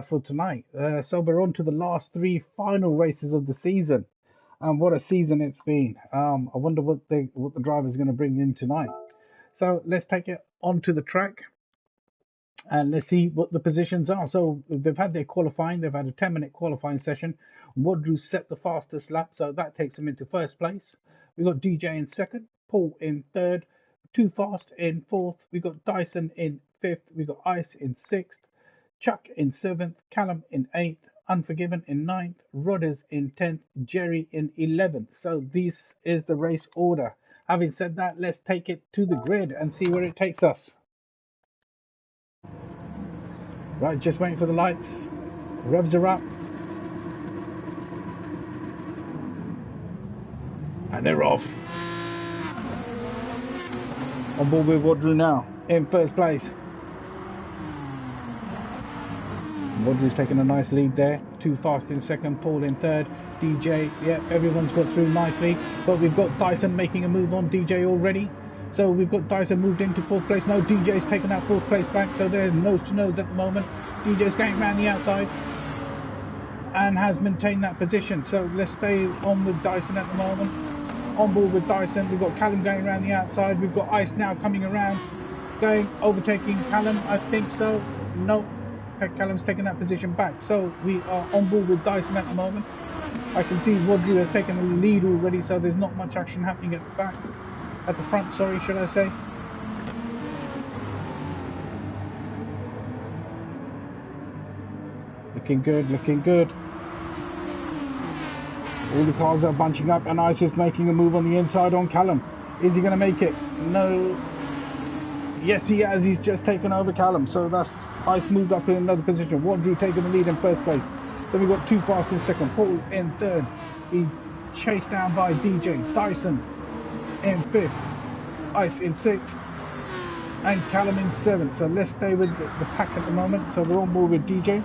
for tonight. So we're on to the last three final races of the season. And what a season it's been. I wonder what the driver's going to bring in tonight. So let's take it onto the track and let's see what the positions are. So they've had their qualifying. They've had a 10-minute qualifying session. Wadru set the fastest lap, so that takes him into first place. We got DJ in second, Paul in third, Too Fast in fourth. We got Dyson in fifth. We got Ice in sixth, Chuck in seventh, Callum in eighth, Unforgiven in ninth, Rodders in 10th, Jerry in 11th. So this is the race order. Having said that, let's take it to the grid and see where it takes us. Right, just waiting for the lights. Revs are up. And they're off. On board with Wadru now, in first place. Wadru's taking a nice lead there. Too Fast in second, Paul in third, DJ, yeah, everyone's got through nicely. But we've got Dyson making a move on DJ already. So we've got Dyson moved into fourth place. No, DJ's taken that fourth place back, so they're nose to nose at the moment. DJ's going around the outside and has maintained that position. So let's stay on with Dyson at the moment. On board with Dyson, we've got Callum going around the outside. We've got Ice now coming around, overtaking Callum, I think so. No, Callum's taking that position back. So we are on board with Dyson at the moment. I can see Wadru has taken the lead already, so there's not much action happening at the back. At the front, sorry, should I say. Looking good, looking good. All the cars are bunching up and Ice is making a move on the inside on Callum. Is he going to make it? No. Yes, he has. He's just taken over Callum. So that's Ice moved up in another position. Wadru taking the lead in first place. Then we've got Too Fast in second. Paul in third. He chased down by DJ. Dyson in fifth, Ice in sixth, and Callum in seventh. So let's stay with the pack at the moment. So we're on board with DJ.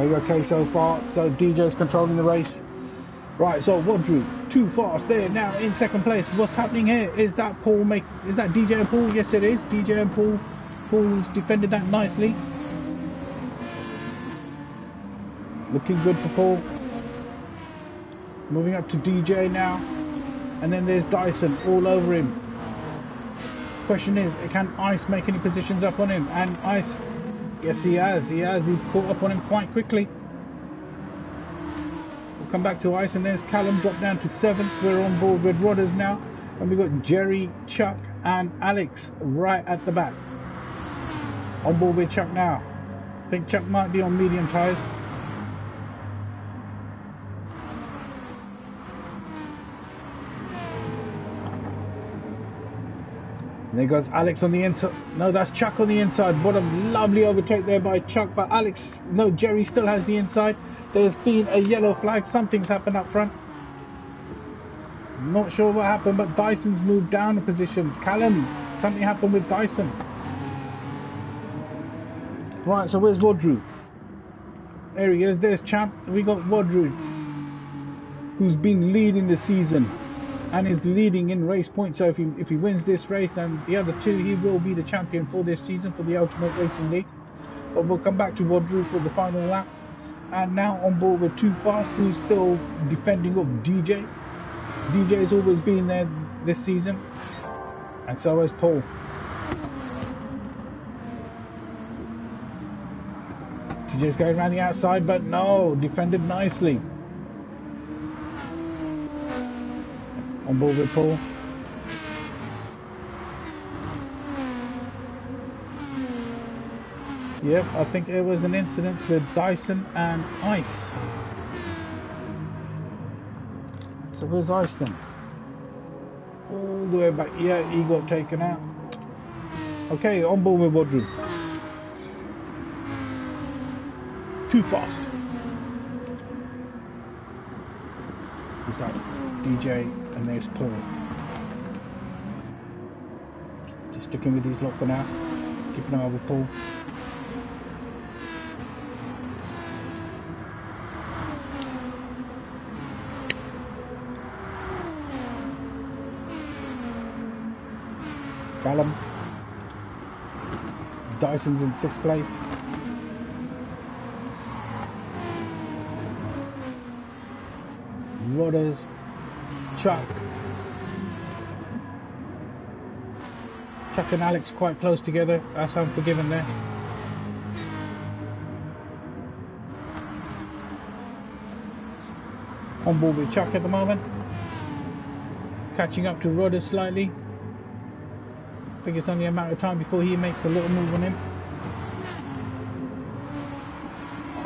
Okay so far. So DJ's controlling the race. Right, so Wadru, Too Fast there now in second place. What's happening here? Is that is that DJ and Paul? Yes, it is. DJ and Paul. Paul's defended that nicely. Looking good for Paul. Moving up to DJ now. And then there's Dyson all over him. Question is, can Ice make any positions up on him? And Ice, yes he has. He's caught up on him quite quickly. We'll come back to Ice, and there's Callum dropped down to seventh. We're on board with Rodders now. And we've got Jerry, Chuck and Alex right at the back. On board with Chuck now. I think Chuck might be on medium tyres. There goes Alex on the inside. No, that's Chuck on the inside. What a lovely overtake there by Chuck. But Jerry still has the inside. There's been a yellow flag. Something's happened up front. Not sure what happened, but Dyson's moved down a position. Callum, something happened with Dyson. Right, so where's Wadru? There he is. There's Champ. We got Wadru, who's been leading the season and is leading in race points. So if he wins this race and the other two, he will be the champion for this season for the Ultimate Racing League. But we'll come back to Wadru for the final lap. And now on board with Too Fast, who's still defending off DJ. DJ's always been there this season, and so has Paul. DJ's going around the outside, but no, defended nicely. On board with Paul. Yep, I think it was an incident with Dyson and Ice. So where's Ice then? All the way back. Yeah, he got taken out. Okay, on board with Wadru. Too Fast. Who's that? DJ and there's Paul. Just sticking with these lot for now. Keep an eye with Paul. Callum. Dyson's in 6th place. Rodders, Chuck and Alex quite close together. That's Unforgiven there. On board with Chuck at the moment. Catching up to Rodders slightly. I think it's only a matter of time before he makes a little move on him.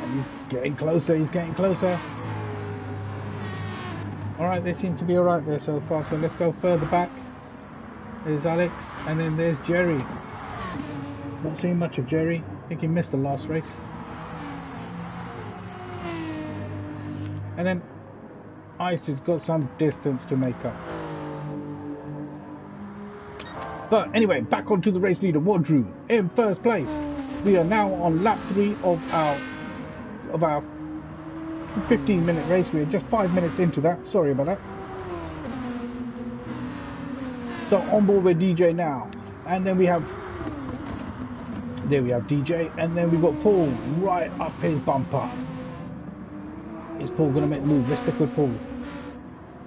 And he's getting closer, he's getting closer. Alright, they seem to be alright there so far, so let's go further back. There's Alex, and then there's Jerry. Not seeing much of Jerry. I think he missed the last race. And then Ice has got some distance to make up. But anyway, back onto the race leader, Wadru, in 1st place. We are now on lap 3 of our 15-minute race. We're just 5 minutes into that. Sorry about that. So on board with DJ now, and then we have DJ, and then we've got Paul right up his bumper. Is Paul going to make the move? Let's stick with Paul.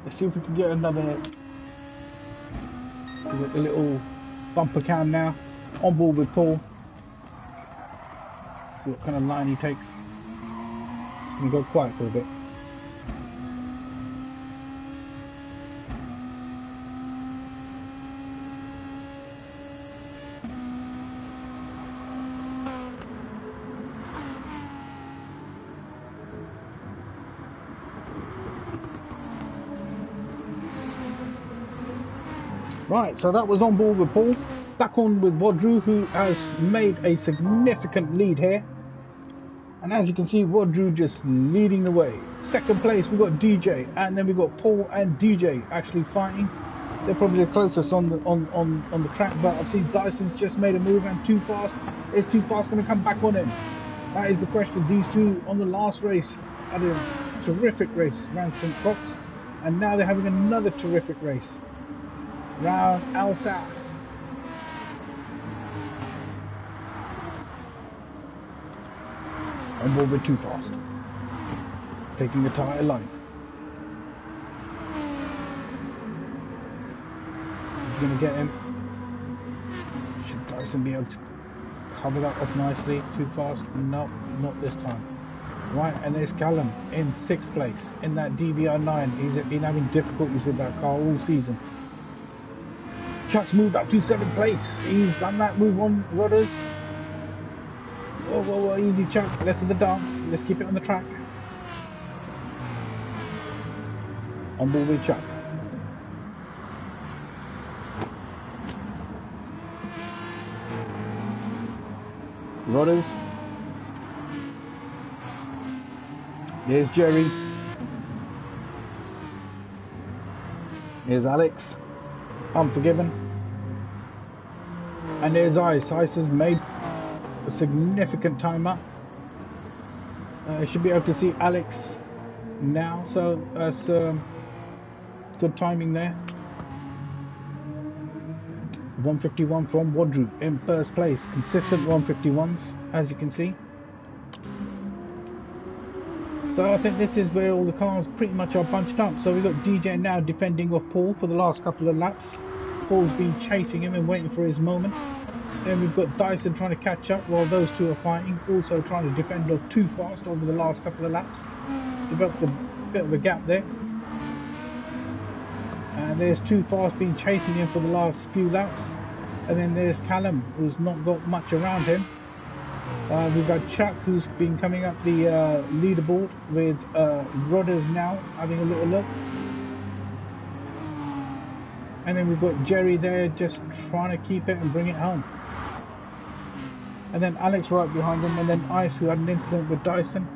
Let's see if we can get another a little bumper cam now. On board with Paul. See what kind of line he takes. He's going to go quiet for a bit. Right, so that was on board with Paul. Back on with Wadru, who has made a significant lead here. And as you can see, Wadru just leading the way. 2nd place, we've got DJ, and then we've got Paul and DJ actually fighting. They're probably the closest on the track, but I've seen Dyson's just made a move, and Too Fast. Is Too Fast going to come back on him? That is the question. These two on the last race had a terrific race around St. Fox, and now they're having another terrific race round Alsace. On board with Too Fast, taking the tyre line. He's going to get him. Should Dyson be able to cover that off nicely? Too Fast? No, not this time. Right, and there's Callum in 6th place in that DBR9. He's been having difficulties with that car all season. Chuck's moved up to 7th place. He's done that move on Rodders. Whoa, whoa, whoa, easy Chuck. Less of the dance. Let's keep it on the track. On board with Chuck. Rodders. There's Jerry. Here's Alex. Unforgiven. And there's Ice. Ice has made a significant time up. Should be able to see Alex now, so that's good timing there. 151 from Wadru in 1st place. Consistent 151s, as you can see. So I think this is where all the cars pretty much are bunched up. So we've got DJ now defending off Paul for the last couple of laps. Paul's been chasing him and waiting for his moment. Then we've got Dyson trying to catch up while those two are fighting. Also trying to defend off Too Fast over the last couple of laps. Developed a bit of a gap there. And there's Too Fast been chasing him for the last few laps. And then there's Callum, who's not got much around him. We've got Chuck, who's been coming up the leaderboard with Rodders now having a little look. And then we've got Jerry there just trying to keep it and bring it home. And then Alex right behind him, and then Ice, who had an incident with Dyson,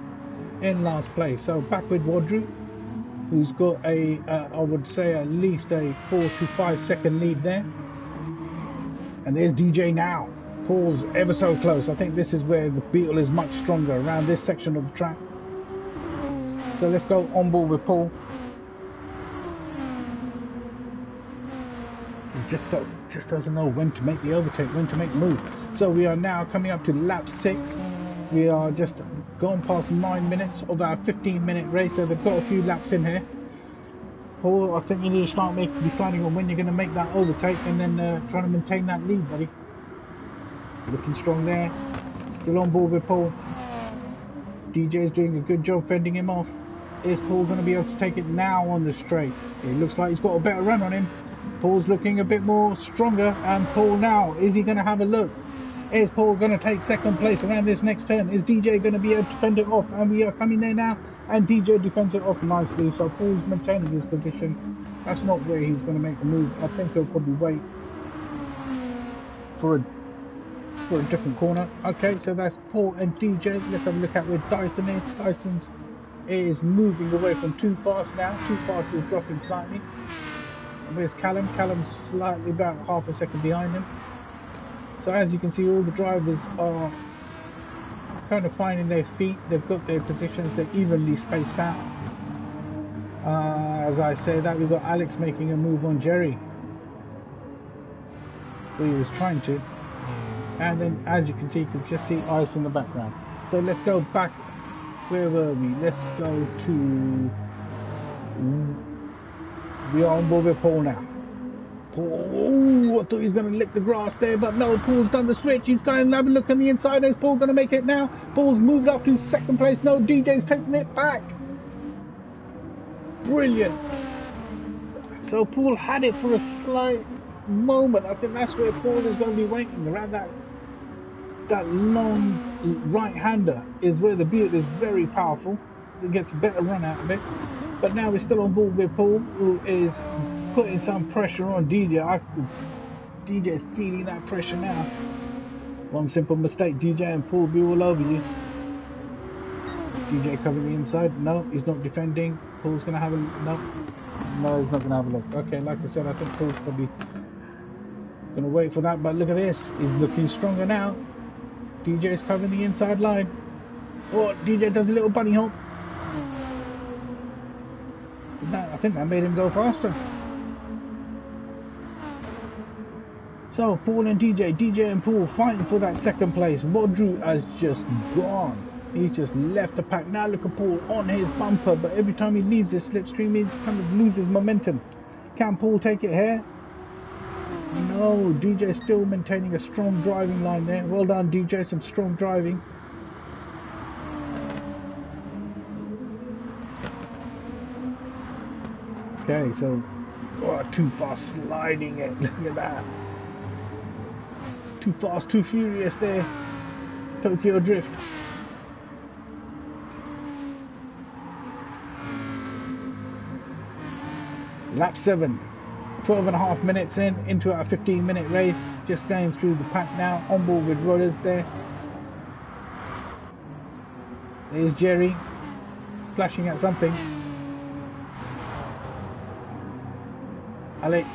in last place. So back with Wadru, who's got a, I would say at least a 4 to 5 second lead there. And there's DJ now. Paul's ever so close. I think this is where the Beetle is much stronger, around this section of the track. So let's go on board with Paul. just doesn't know when to make the overtake, when to make the move. So we are now coming up to lap 6. We are just gone past 9 minutes of our 15-minute race, so they've got a few laps in here. Paul, I think you need to start deciding on when you're going to make that overtake and then trying to maintain that lead, buddy. Looking strong there. Still on board with Paul. DJ's doing a good job fending him off. Is Paul going to be able to take it now on the straight? It looks like he's got a better run on him. Paul's looking a bit more stronger, and Paul now, is he going to have a look? Is Paul going to take second place around this next turn? Is DJ going to be able to fend it off? And we are coming there now, and DJ defends it off nicely, so Paul's maintaining his position. That's not where he's going to make the move. I think he'll probably wait for a different corner. Okay, so that's Paul and DJ. Let's have a look at where Dyson is. Dyson is moving away from Too Fast now. Too Fast is dropping slightly. Where's Callum? Callum's slightly about half a second behind him. So as you can see, all the drivers are kind of finding their feet. They've got their positions. They're evenly spaced out. As I say that, we've got Alex making a move on Jerry. Well, he was trying to. And then, as you can see, you can just see ice in the background. So let's go back. Where were we? Let's go to... We are on board with Paul now. Paul, I thought he was going to lick the grass there, but no, Paul's done the switch. He's going to have a look on the inside. Is Paul going to make it now? Paul's moved up to second place. No, DJ's taking it back. Brilliant. So Paul had it for a slight moment. I think that's where Paul is going to be waiting, around that long right-hander is where the Buick is very powerful. It gets a better run out of it. But now we're still on board with Paul, who is putting some pressure on DJ. DJ is feeling that pressure now. One simple mistake, DJ and Paul will be all over you. DJ covering the inside. No, he's not defending. Paul's going to have a... No, he's not going to have a look. Okay, like I said, I think Paul's probably going to wait for that. But look at this. He's looking stronger now. DJ's covering the inside line. Oh, DJ does a little bunny hop. I think that made him go faster. So Paul and DJ and Paul fighting for that second place. Modru has just gone. He's just left the pack. Now look at Paul on his bumper, but every time he leaves his slipstream, he kind of loses momentum. Can Paul take it here? No, DJ is still maintaining a strong driving line there. Well done, DJ, some strong driving. Okay, so Too Fast sliding it. Look at that. Too Fast, Too Furious there. Tokyo Drift. Lap 7. 12.5 minutes into our 15-minute race. Just going through the pack now. On board with Rollers there. There's Jerry. Flashing at something. Alex.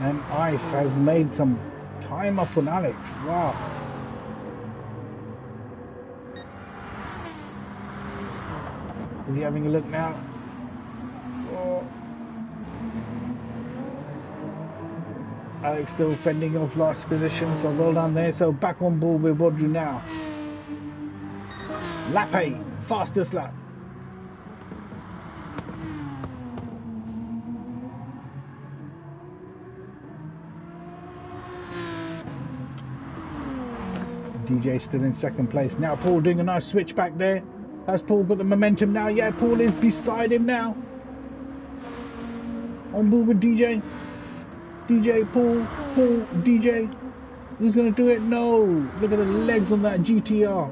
And Ice has made some time up on Alex. Wow. Is he having a look now? Oh. Alex still fending off last position, so well done there. So back on board with Rodri now. Lap 8, fastest lap. DJ still in second place. Now Paul doing a nice switch back there. Has Paul got the momentum now? Yeah, Paul is beside him now. On board with DJ. DJ, Paul, DJ. Who's going to do it? No. Look at the legs on that GTR.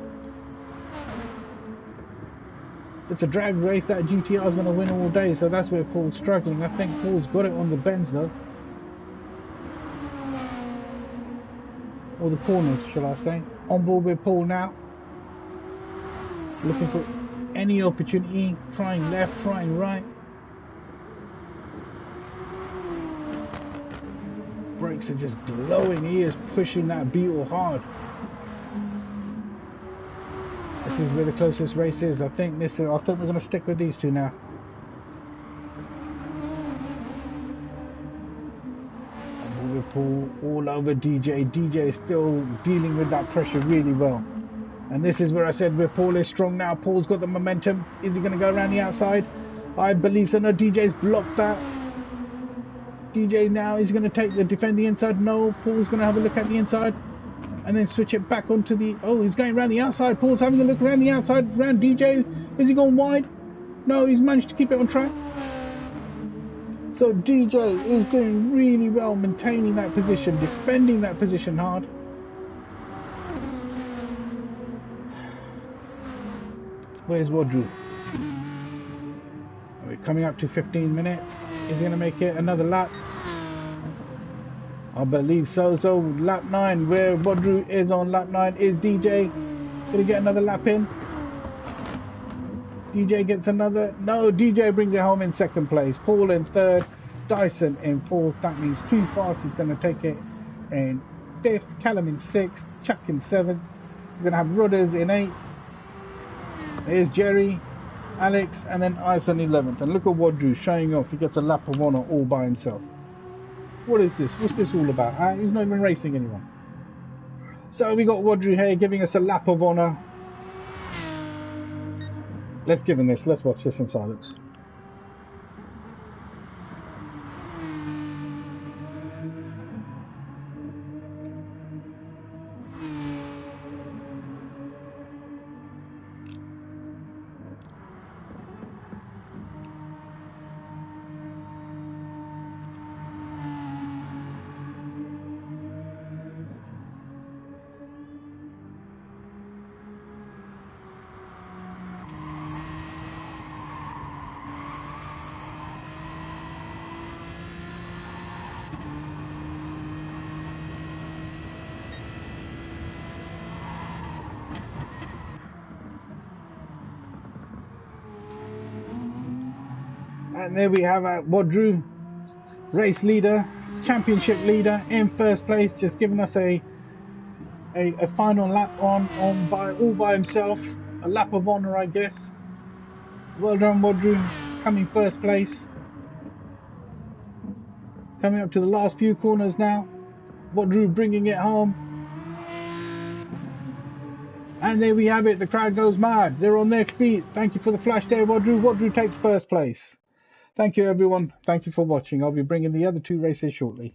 It's a drag race. That GTR is going to win all day. So that's where Paul's struggling. I think Paul's got it on the bends though. Or the corners, shall I say. On board with Paul now. Looking for any opportunity. Trying left, trying right. Brakes are just glowing. He is pushing that Beetle hard. This is where the closest race is. I think we're going to stick with these two now. Paul, all over DJ. DJ is still dealing with that pressure really well. And this is where I said where Paul is strong now. Paul's got the momentum. Is he going to go around the outside? I believe so. No, DJ's blocked that. DJ now is going to defend the inside. No, Paul's going to have a look at the inside and then switch it back onto the... Oh, he's going around the outside. Paul's having a look around the outside, around DJ. Is he going wide? No, he's managed to keep it on track. So DJ is doing really well, maintaining that position, defending that position hard. Where's Wadru? We're coming up to 15 minutes. Is he going to make it another lap? I believe so. So lap 9, where Wadru is on lap 9, is DJ. Going to get another lap in. DJ gets another. No, DJ brings it home in second place. Paul in third. Dyson in fourth. That means Too Fast is going to take it in fifth. Callum in sixth. Chuck in seventh. We're going to have Rudders in eighth. There's Jerry, Alex, and then Ice on 11th. And look at Wadru showing off. He gets a lap of honour all by himself. What is this? What's this all about? He's not even racing anyone. So we got Wadru here giving us a lap of honour. Let's give him this. Let's watch this in silence. And there we have Wadru, race leader, championship leader, in first place, just giving us a final lap all by himself, a lap of honour, I guess. Well done, Wadru, coming first place. Coming up to the last few corners now. Wadru bringing it home. And there we have it. The crowd goes mad. They're on their feet. Thank you for the flash there, Wadru. Wadru takes first place. Thank you, everyone. Thank you for watching. I'll be bringing the other two races shortly.